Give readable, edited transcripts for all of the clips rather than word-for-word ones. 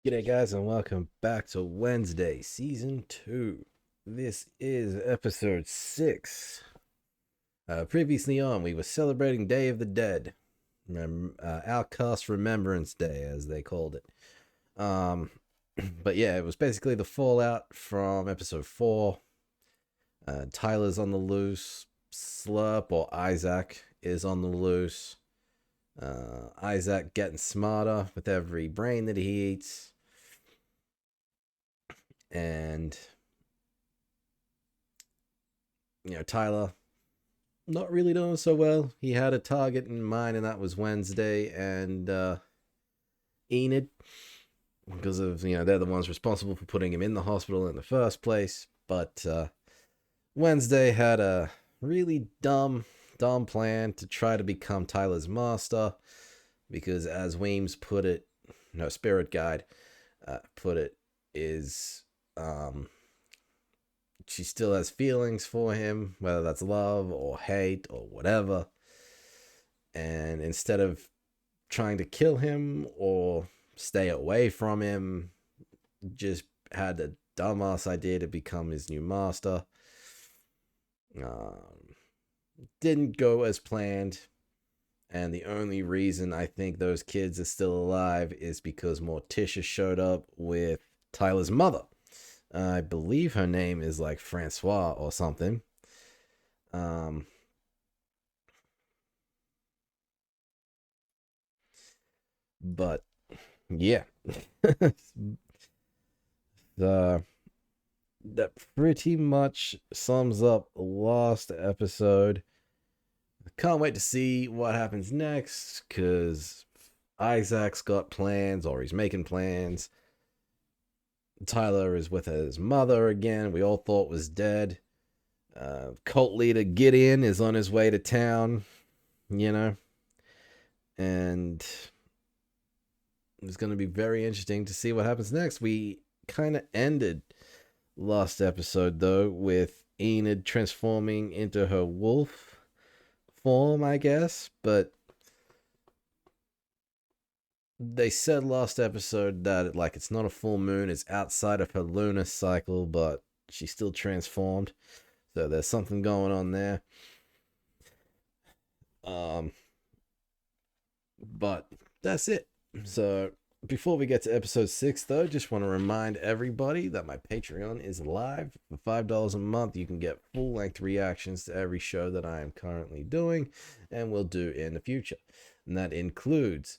G'day guys and welcome back to Wednesday Season 2. This is episode 6. Previously on, we were celebrating Day of the Dead. Outcast Remembrance Day, as they called it. But yeah, it was basically the fallout from episode 4. Tyler's on the loose. Slurp, or Isaac, is on the loose. Isaac getting smarter with every brain that he eats. And, Tyler, not really doing so well. He had a target in mind, and that was Wednesday and Enid. Because of, they're the ones responsible for putting him in the hospital in the first place. But Wednesday had a really dumb plan to try to become Tyler's master. Because as Weems put it, no, Spirit Guide put it, is she still has feelings for him, whether that's love or hate or whatever. And instead of trying to kill him or stay away from him, just had the dumbass idea to become his new master. Didn't go as planned. And the only reason I think those kids are still alive is because Morticia showed up with Tyler's mother. I believe her name is like Francois or something. But yeah, that pretty much sums up last episode. Can't wait to see what happens next, because Isaac's got plans, or he's making plans. Tyler is with his mother again. We all thought was dead. Cult leader Gideon is on his way to town, and it's going to be very interesting to see what happens next. We kind of ended last episode, though, with Enid transforming into her wolf form, I guess, but they said last episode that it's not a full moon, it's outside of her lunar cycle, but she's still transformed. So there's something going on there. But that's it. So before we get to episode 6, though, just want to remind everybody that my Patreon is live. For $5 a month, you can get full-length reactions to every show that I am currently doing and will do in the future. And that includes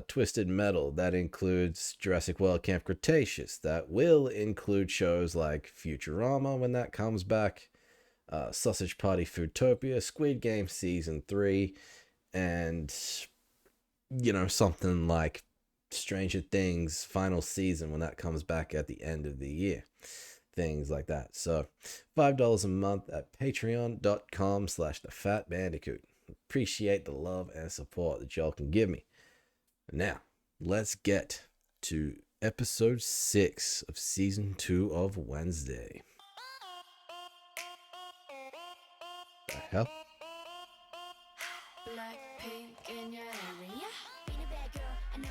Twisted Metal. That includes Jurassic World Camp Cretaceous. That will include shows like Futurama when that comes back, Sausage Party Foodtopia, Squid Game Season 3, and, something like Stranger Things final season when that comes back at the end of the year. Things like that. So $5 a month at patreon.com/TheFatBandicoot. Appreciate the love and support that y'all can give me. Now, let's get to episode 6 of season 2 of Wednesday. The hell?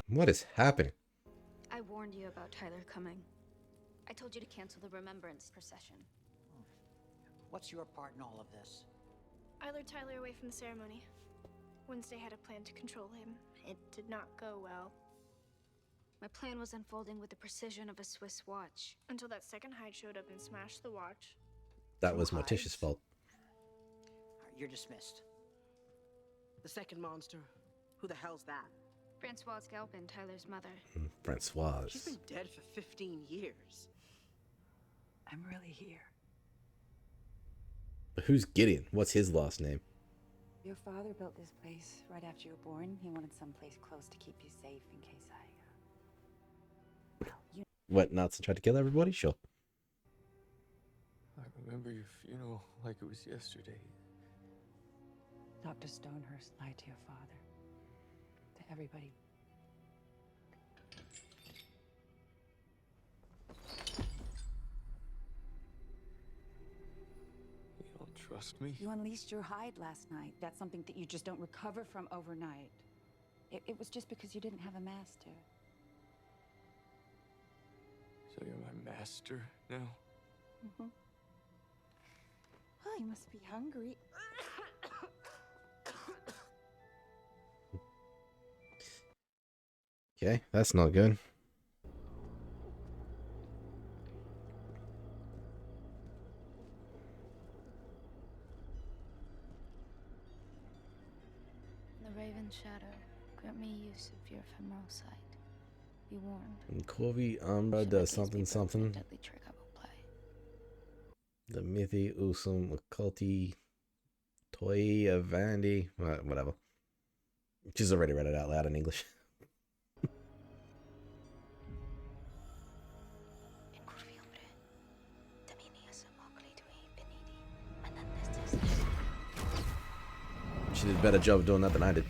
What is happening? I warned you about Tyler coming. I told you to cancel the remembrance procession. What's your part in all of this? I lured Tyler away from the ceremony. Wednesday had a plan to control him. It did not go well. My plan was unfolding with the precision of a Swiss watch. Until that second hide showed up and smashed the watch. That was Morticia's fault. You're dismissed. The second monster? Who the hell's that? Francois Galpin, Tyler's mother. Francois. She's been dead for 15 years. I'm really here. Who's Gideon? What's his last name? Your father built this place right after you were born. He wanted someplace close to keep you safe in case Went nuts and tried to kill everybody? Sure. I remember your funeral like it was yesterday. Dr. Stonehurst lied to your father. To everybody. You don't trust me? You unleashed your hide last night. That's something that you just don't recover from overnight. It was just because you didn't have a master. master now? Mm-hmm. Oh, you must be hungry. Okay, that's not good. The Raven Shadow, grant me use of your ephemeral sight. Be warned. And Corvi Umbra Should does the case be something broken, something. a deadly trick I will play. The Mythi Usum Occulti Toi Avandi, whatever. She's already read it out loud in English. She did a better job of doing that than I did.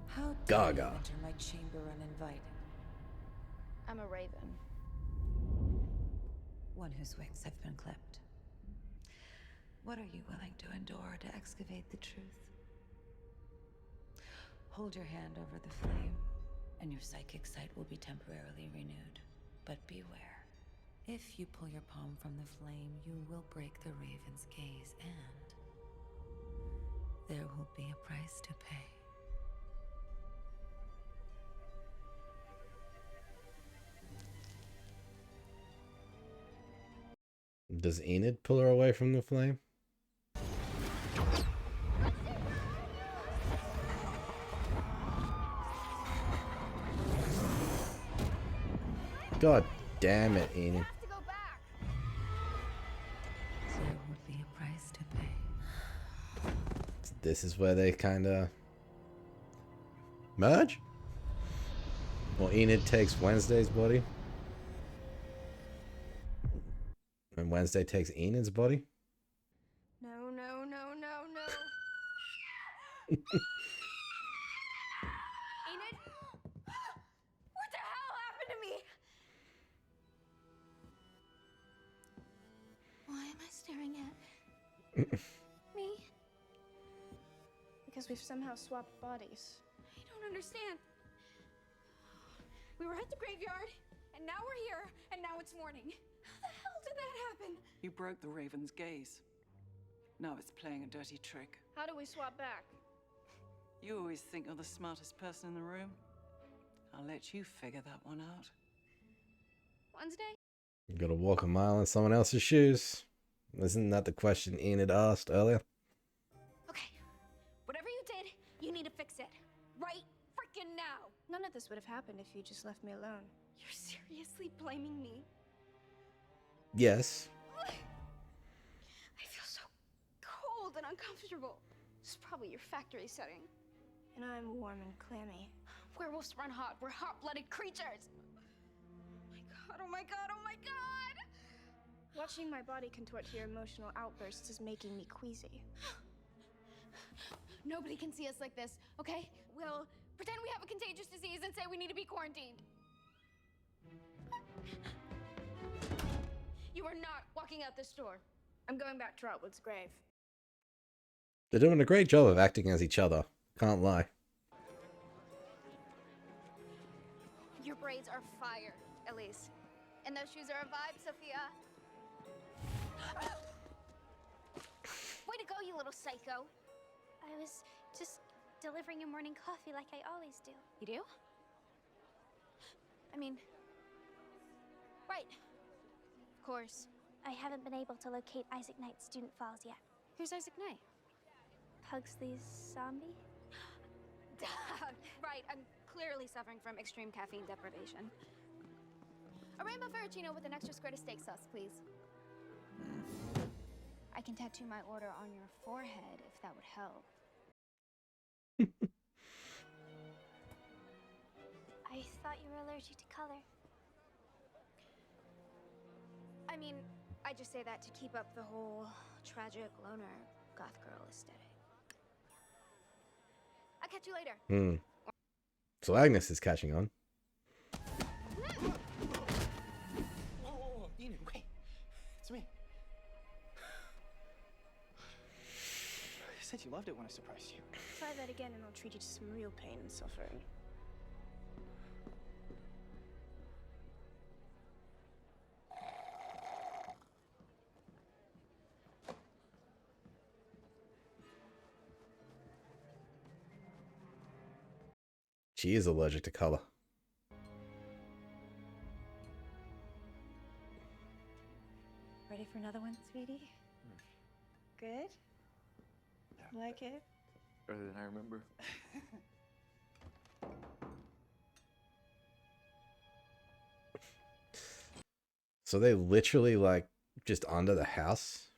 How dare Gaga. you enter my chamber uninvited? I'm a raven. One whose wings have been clipped. What are you willing to endure to excavate the truth? Hold your hand over the flame, and your psychic sight will be temporarily renewed. But beware. If you pull your palm from the flame, you will break the Raven's gaze, and there will be a price to pay. Does Enid pull her away from the flame? God damn it, Enid. There will be a price to pay. This is where they kinda merge? Well, Enid takes Wednesday's body. And Wednesday takes Enid's body. No, no, no, no, no. Enid? What the hell happened to me? Why am I staring at me? Because we've somehow swapped bodies. I don't understand. We were at the graveyard, and now we're here, and now it's morning. How the hell did that happen? You broke the Raven's gaze. Now it's playing a dirty trick. How do we swap back? You always think you're the smartest person in the room. I'll let you figure that one out. Wednesday? You gotta walk a mile in someone else's shoes. Isn't that the question Enid asked earlier? Okay. Whatever you did, you need to fix it. Right freaking now. None of this would have happened if you just left me alone. You're seriously blaming me? Yes. I feel so cold and uncomfortable. This is probably your factory setting. And I'm warm and clammy. Werewolves run hot. We're hot-blooded creatures. Oh my god, oh my god, oh my god! Watching my body contort to your emotional outbursts is making me queasy. Nobody can see us like this, okay? We'll pretend we have a contagious disease and say we need to be quarantined. You are not walking out this door. I'm going back to Trotwood's grave. They're doing a great job of acting as each other. Can't lie. Your braids are fire, Elise. And those shoes are a vibe, Sophia. Way to go, you little psycho. I was just delivering your morning coffee like I always do. You do? I mean, right. Of course. I haven't been able to locate Isaac Knight's student files yet. Who's Isaac Knight? Pugsley's zombie? Right, I'm clearly suffering from extreme caffeine deprivation. A rainbow Ferragino with an extra squirt of steak sauce, please. I can tattoo my order on your forehead if that would help. I thought you were allergic to color. I mean, I just say that to keep up the whole tragic loner goth girl aesthetic. I'll catch you later. So Agnes is catching on. Oh, Enid, wait. It's me. said you loved it when I surprised you. Try that again and I'll treat you to some real pain and suffering. She is allergic to color. Ready for another one, sweetie? Good? Like it? Better than I remember. So they literally like just under the house?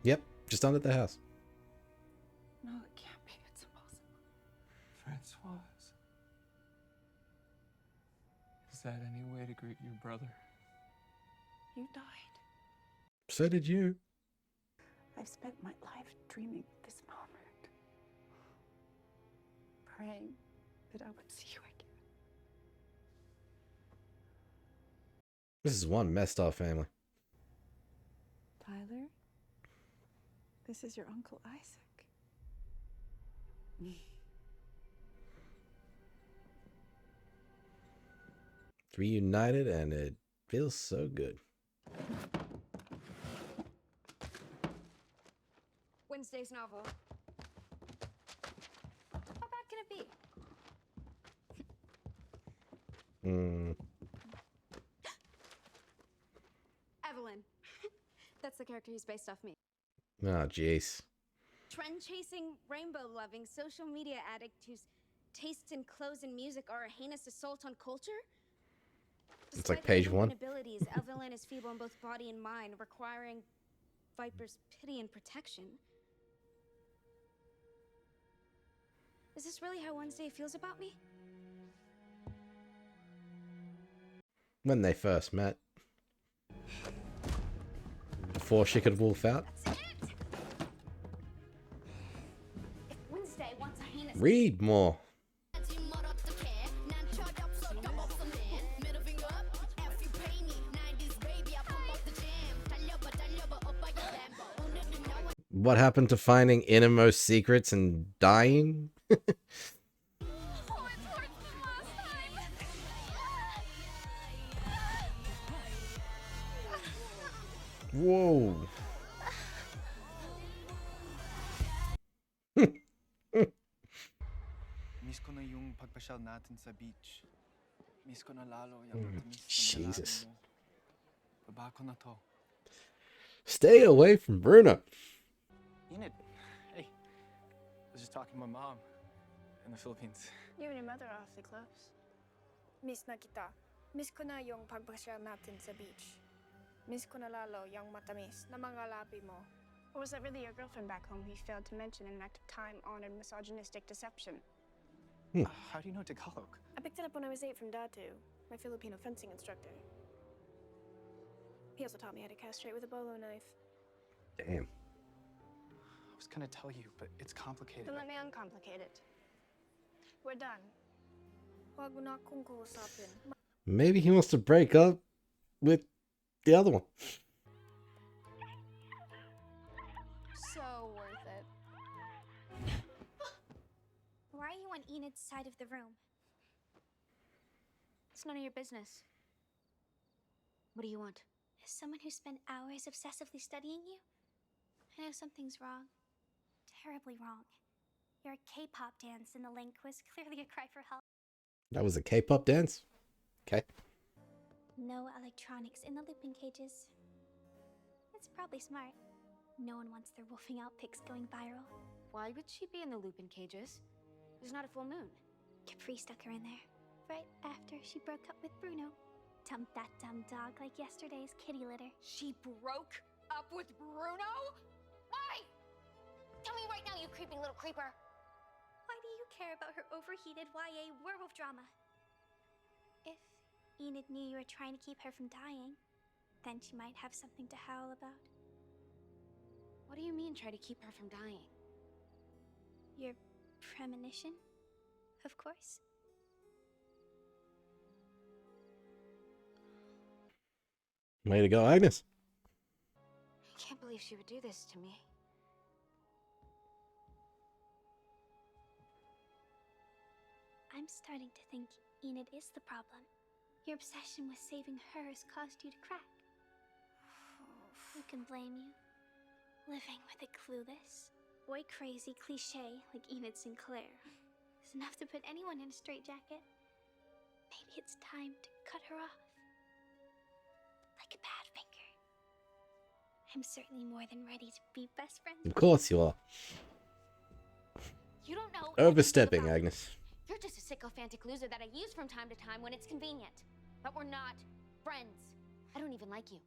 Yep, just under the house. No, it can't be. It's impossible. Francoise. Is that any way to greet your brother? You died. So did you. I've spent my life dreaming of this moment. Praying that I would see you again. This is one messed up family. Tyler, this is your Uncle Isaac. Reunited, and it feels so good. Wednesday's novel. How bad can it be? Evelyn. That's the character who's based off me. Oh, jeez. Trend-chasing, rainbow-loving, social media addict whose tastes in clothes and music are a heinous assault on culture? It's like Despite page her one. human abilities, Evelyn is feeble in both body and mind, requiring Viper's pity and protection. Is this really how Wednesday feels about me? When they first met. Before she could wolf out. That's it! If Wednesday wants a heinous... Read more. What happened to finding innermost secrets and dying? Whoa. Miss ko na yung pagpasyal natin sa beach. Miss ko na lalo yung matamis na Jesus. mo. Baba ko na to. Stay away from Bruno. Enid, hey. I was just talking to my mom in the Philippines. You and your mother are awfully close. Miss na kita. Miss ko na yung pagpasyal natin sa beach. Miss ko na lalo yung matamis na mga labi mo. Or was that really your girlfriend back home who you failed to mention in an act of time-honored misogynistic deception? How do you know Tagalog? I picked it up when I was 8 from Datu, my Filipino fencing instructor. He also taught me how to castrate with a bolo knife. Damn. I was gonna tell you, but it's complicated. Then let me uncomplicate it. We're done. Wag mo na akong kausapin. Maybe he wants to break up with the other one. So worth it. Why are you on Enid's side of the room? It's none of your business. What do you want? As someone who spent hours obsessively studying you, I know something's wrong. Terribly wrong. Your K-pop dance in the link was clearly a cry for help. That was a K-pop dance? Okay. No electronics in the looping cages. It's probably smart. No one wants their wolfing out pics going viral. Why would she be in the Lupin cages? There's not a full moon. Capri stuck her in there, right after she broke up with Bruno. Dumped that dumb dog like yesterday's kitty litter. She broke up with Bruno? Why? Tell me right now, you creepy little creeper. Why do you care about her overheated YA werewolf drama? If Enid knew you were trying to keep her from dying, then she might have something to howl about. What do you mean, try to keep her from dying? Your premonition, of course. Way to go, Agnes. Can't believe she would do this to me. I'm starting to think Enid is the problem. Your obsession with saving her has caused you to crack. Who can blame you? Living with a clueless, boy-crazy cliché like Enid Sinclair is enough to put anyone in a straitjacket. Maybe it's time to cut her off. Like a bad finger. I'm certainly more than ready to be best friends. Of course you are. You don't know. Overstepping, Agnes. You're just a sycophantic loser that I use from time to time when it's convenient. But we're not friends. I don't even like you.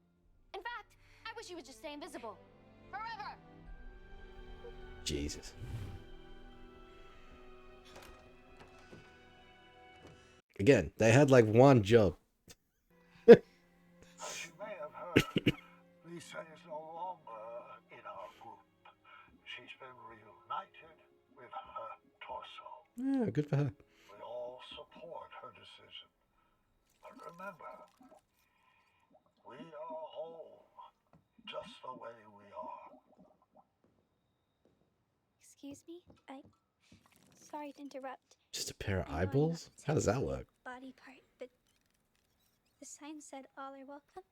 In fact, I wish you would just stay invisible. Forever! Jesus. Again, they had like one job. As you may have heard, Lisa is no longer in our group. She's been reunited with her torso. Yeah, good for her. We all support her decision. But remember, we are whole, just the way we are. Excuse me? Sorry to interrupt. Just a pair of I know I'm not eyeballs? How does that technically a work? body part, but the sign said all are welcome.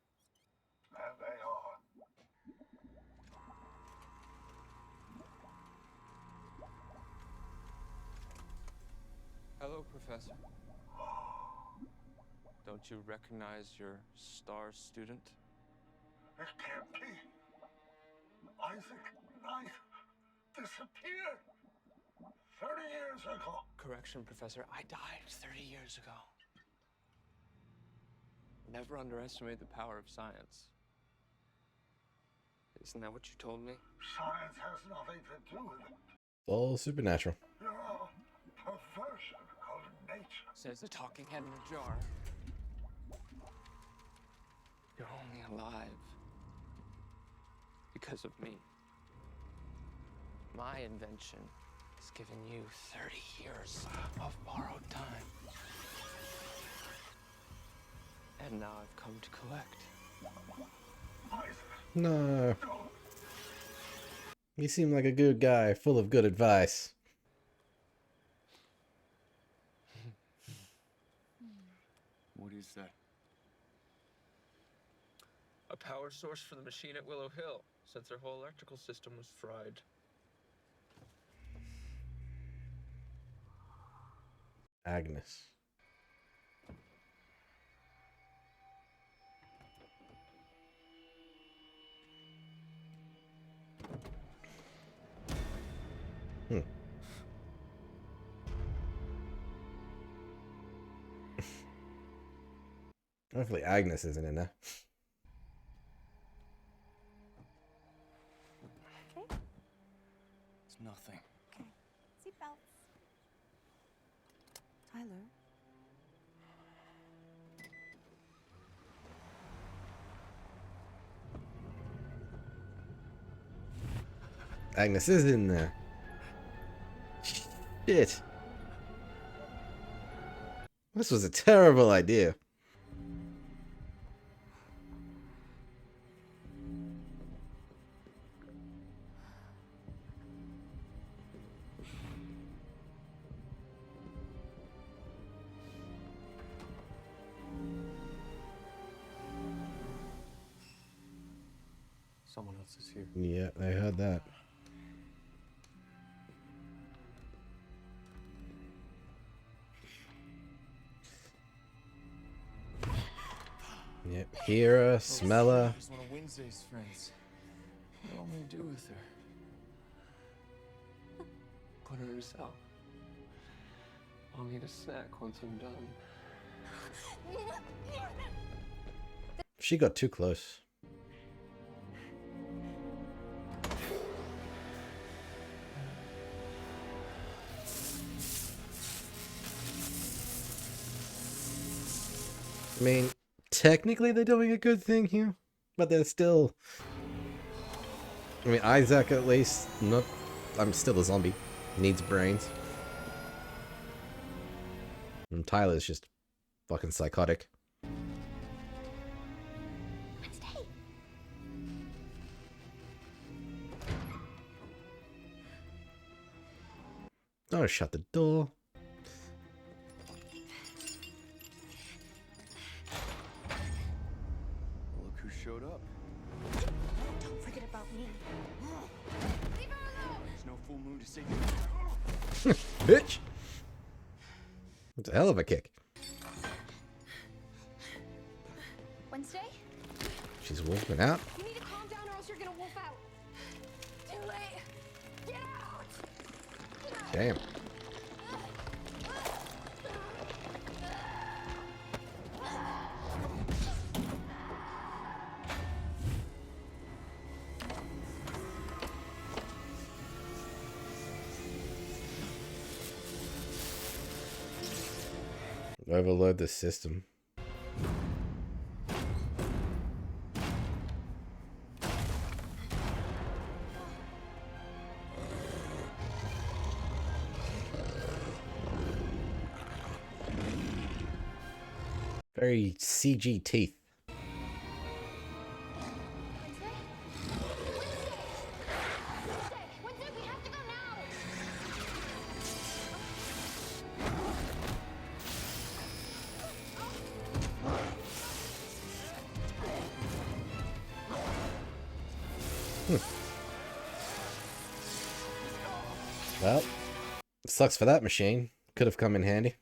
And they are. Hello, Professor. Don't you recognize your star student? It can't be. Isaac Knight disappeared 30 years ago. Correction, Professor. I died 30 years ago. Never underestimate the power of science. Isn't that what you told me? Science has nothing to do with it. All supernatural. You're a perversion of nature. Says the talking head in a jar. You're only alive because of me. My invention has given you 30 years of borrowed time. And now I've come to collect. No. You seem like a good guy, full of good advice. What is that? A power source for the machine at Willow Hill, since their whole electrical system was fried. Agnes. Hopefully Agnes isn't in there. Okay. It's nothing. Okay. Seatbelts. Tyler? Agnes is in there. Shit. This was a terrible idea. Someone else is here. Yeah, I heard that. Yep, hear her, smell her. She's one of Wednesday's friends. What do you want me to do with her? Put her in a cell. I'll need a snack once I'm done. She got too close. I mean, technically they're doing a good thing here, but they're still... I mean, Isaac at least, not... I'm still a zombie. Needs brains. And Tyler's just fucking psychotic. Don't shut the door. Look who showed up. Don't forget about me. There's no full moon to save you. Bitch! It's a hell of a kick. Wednesday? She's wolfing out. You need to calm down or else you're gonna wolf out. Too late. Get out! Damn. Overload the system. Very CG teeth. Wednesday, we have to go now! Well, sucks for that machine. Could have come in handy.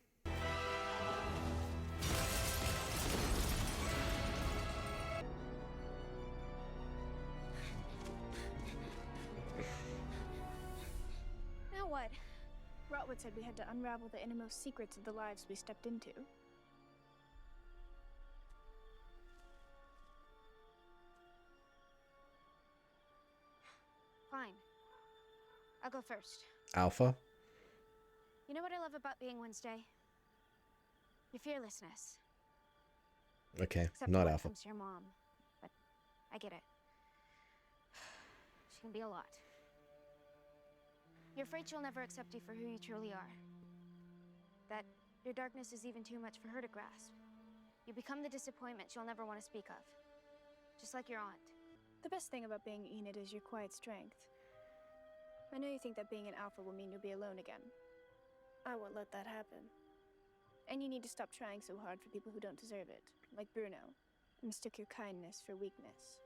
Now what? Rotwood said we had to unravel the innermost secrets of the lives we stepped into. Fine. I'll go first. Alpha? You know what I love about being Wednesday? Your fearlessness. Okay, Except not when it Alpha. comes to your mom. But I get it. She can be a lot. You're afraid she'll never accept you for who you truly are. That your darkness is even too much for her to grasp. You become the disappointment she'll never want to speak of. Just like your aunt. The best thing about being Enid is your quiet strength. I know you think that being an alpha will mean you'll be alone again. I won't let that happen. And you need to stop trying so hard for people who don't deserve it, like Bruno, and mistook your kindness for weakness.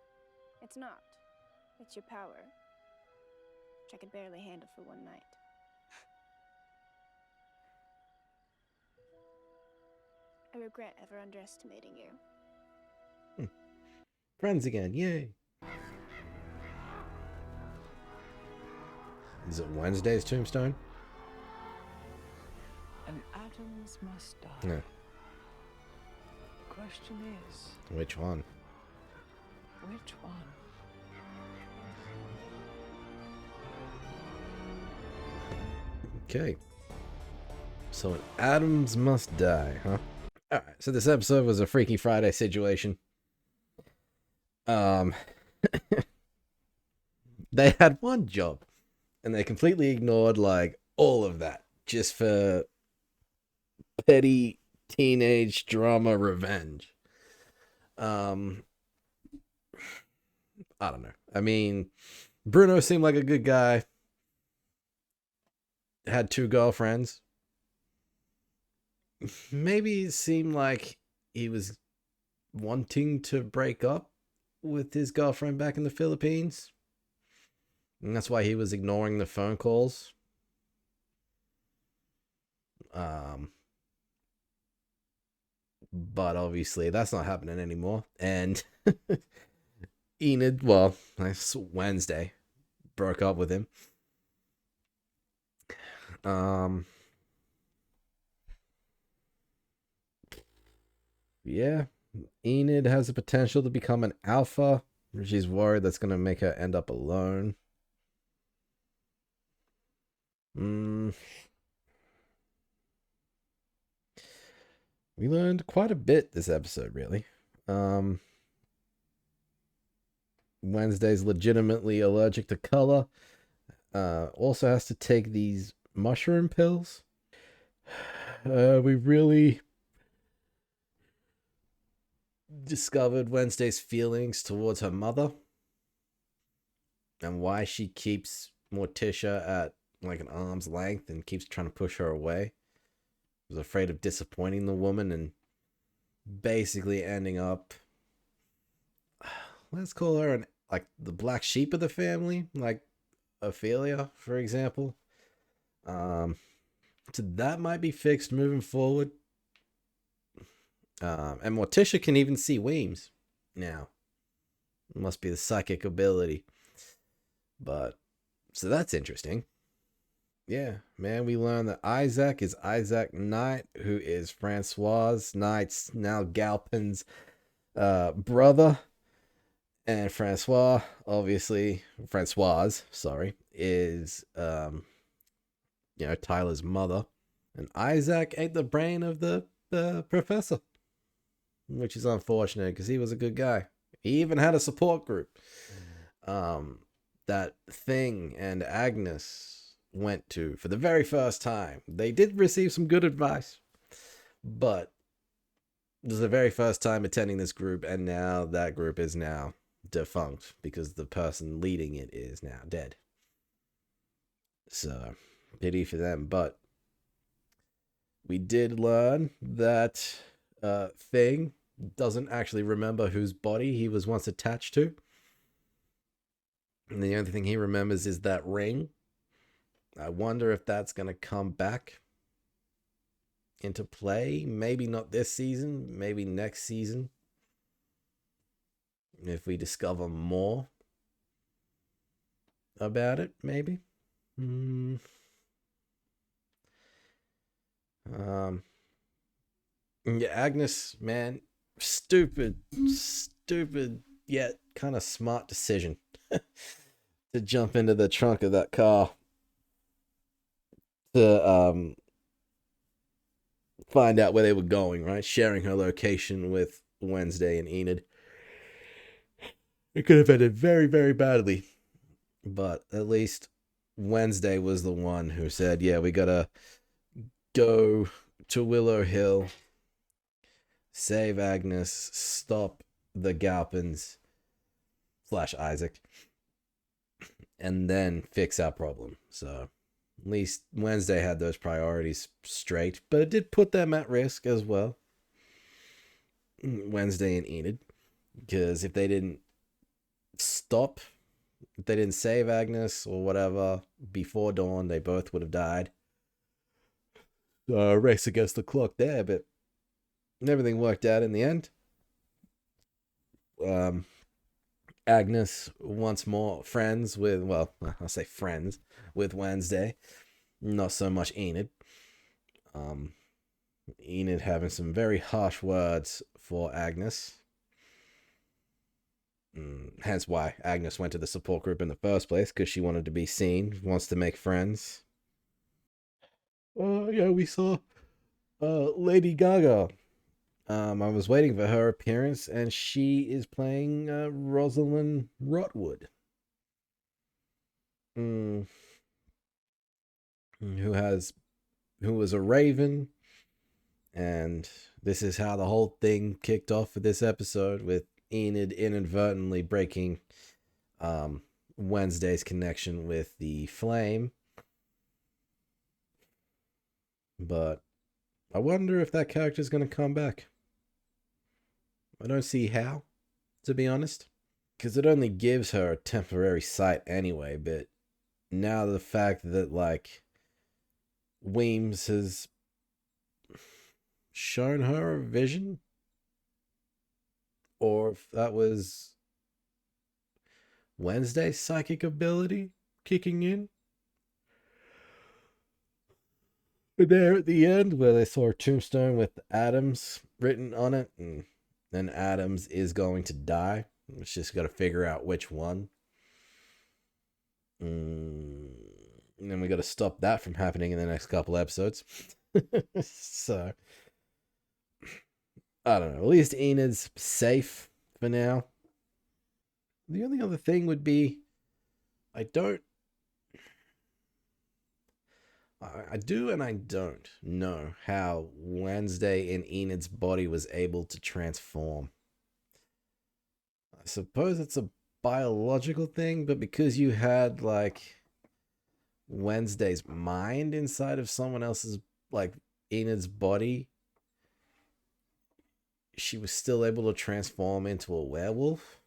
It's not. It's your power, which I could barely handle for one night. I regret ever underestimating you. Friends again, yay! Is it Wednesday's tombstone? And atoms must die. No. The question is, Which one? which one? Okay. So atoms must die, huh? Alright, so this episode was a Freaky Friday situation. They had one job, and they completely ignored, like, all of that, just for petty teenage drama revenge. I don't know. I mean, Bruno seemed like a good guy. Had 2 girlfriends. Maybe it seemed like he was wanting to break up with his girlfriend back in the Philippines. And that's why he was ignoring the phone calls. But obviously that's not happening anymore. And Enid, well, that's Wednesday, broke up with him. Yeah, Enid has the potential to become an alpha. She's worried that's going to make her end up alone. We learned quite a bit this episode, really. Wednesday's legitimately allergic to color. Also has to take these mushroom pills. We really discovered Wednesday's feelings towards her mother and why she keeps Morticia at like an arm's length and keeps trying to push her away. Was afraid of disappointing the woman and basically ending up, let's call her the black sheep of the family, like Ophelia, for example. So that might be fixed moving forward. And Morticia can even see Weems now. It must be the psychic ability. But, so that's interesting. Yeah, man, we learned that Isaac is Isaac Knight, who is Francois Knight's, now Galpin's, brother. And Francoise, is, Tyler's mother. And Isaac ate the brain of the professor, which is unfortunate because he was a good guy. He even had a support group. That Thing and Agnes went to for the very first time. They did receive some good advice, but it was the very first time attending this group, and now that group is now defunct because the person leading it is now dead. So, pity for them. But we did learn that Thing doesn't actually remember whose body he was once attached to. And the only thing he remembers is that ring. I wonder if that's going to come back into play. Maybe not this season, maybe next season. If we discover more about it, maybe. Yeah, Agnes, man, stupid, yet kind of smart decision to jump into the trunk of that car to find out where they were going, right? Sharing her location with Wednesday and Enid. It could have ended very, very badly. But at least Wednesday was the one who said, yeah, we gotta go to Willow Hill, save Agnes, stop the Galpins / Isaac, and then fix our problem. So at least Wednesday had those priorities straight, but it did put them at risk as well. Wednesday and Enid, because if they didn't stop, if they didn't save Agnes or whatever before dawn, they both would have died. Race against the clock there, but everything worked out in the end. Agnes once more friends with, well, I'll say friends with Wednesday, not so much Enid. Enid having some very harsh words for Agnes. Hence why Agnes went to the support group in the first place, because she wanted to be seen, wants to make friends. Yeah, we saw Lady Gaga. I was waiting for her appearance, and she is playing Rosalind Rotwood. Who was a raven, and this is how the whole thing kicked off for this episode, with Enid inadvertently breaking Wednesday's connection with the flame. But I wonder if that character's going to come back. I don't see how, to be honest, because it only gives her a temporary sight anyway. But now the fact that, like, Weems has shown her a vision, or if that was Wednesday's psychic ability kicking in. But there at the end, where they saw a tombstone with Adams written on it, and then Adams is going to die. It's just got to figure out which one. And then we got to stop that from happening in the next couple episodes. So, I don't know. At least Enid's safe for now. The only other thing would be, I do and I don't know how Wednesday in Enid's body was able to transform. I suppose it's a biological thing, but because you had, like, Wednesday's mind inside of someone else's, like Enid's body, she was still able to transform into a werewolf.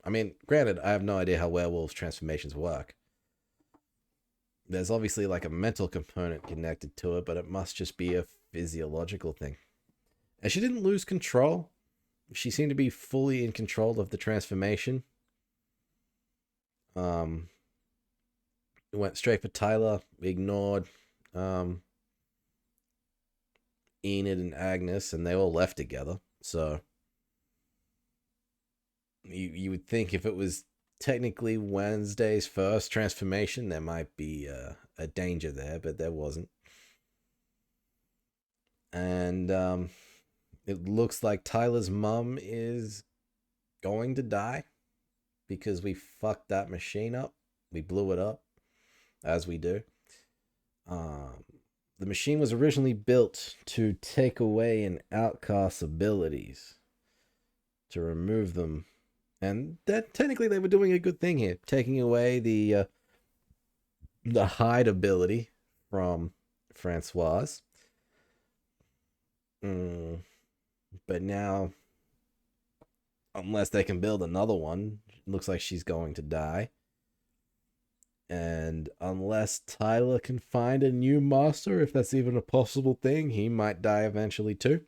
I mean, granted, I have no idea how werewolves transformations work. There's obviously like a mental component connected to it, but it must just be a physiological thing. And she didn't lose control. She seemed to be fully in control of the transformation. Went straight for Tyler, ignored Enid and Agnes, and they all left together. So you would think if it was technically Wednesday's first transformation, there might be a danger there, but there wasn't. And it looks like Tyler's mum is going to die because we fucked that machine up. We blew it up, as we do. The machine was originally built to take away an outcast's abilities, to remove them. And that technically they were doing a good thing here, taking away the hide ability from Francoise. But now, unless they can build another one, it looks like she's going to die. And unless Tyler can find a new master, if that's even a possible thing, he might die eventually too.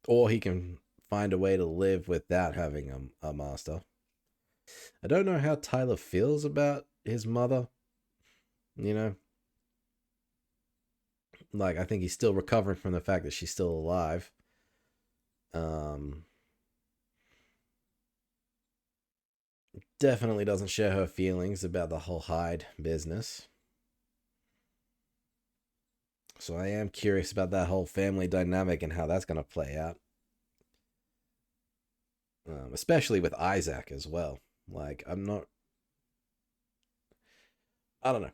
Or he can find a way to live without having a master. I don't know how Tyler feels about his mother. You know? Like, I think he's still recovering from the fact that she's still alive. Definitely doesn't share her feelings about the whole Hyde business. So I am curious about that whole family dynamic and how that's going to play out. Especially with Isaac as well. Like, I don't know.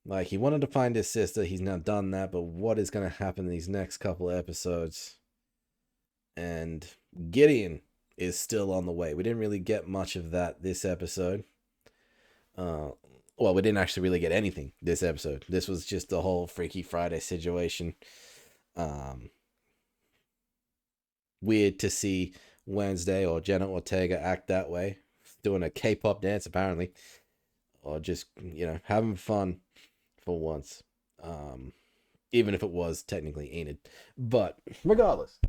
Like, he wanted to find his sister. He's now done that. But what is going to happen in these next couple of episodes? And Gideon is still on the way. We didn't really get much of that this episode. Well, we didn't actually really get anything this episode. This was just the whole Freaky Friday situation. Weird to see Wednesday or Jenna Ortega act that way. Doing a K-pop dance, apparently. Or just, having fun for once. Even if it was technically Enid. But, regardless.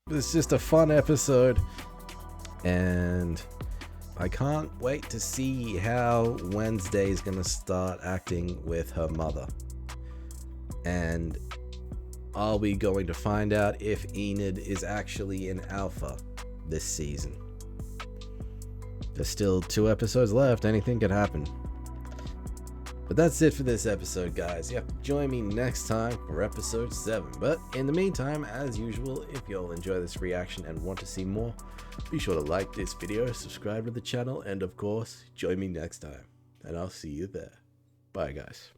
It's just a fun episode. And I can't wait to see how Wednesday is going to start acting with her mother. And are we going to find out if Enid is actually an alpha this season? There's still 2 episodes left. Anything could happen. But that's it for this episode, guys. You have to join me next time for episode 7. But in the meantime, as usual, if you all enjoy this reaction and want to see more, be sure to like this video, subscribe to the channel, and of course, join me next time. And I'll see you there. Bye, guys.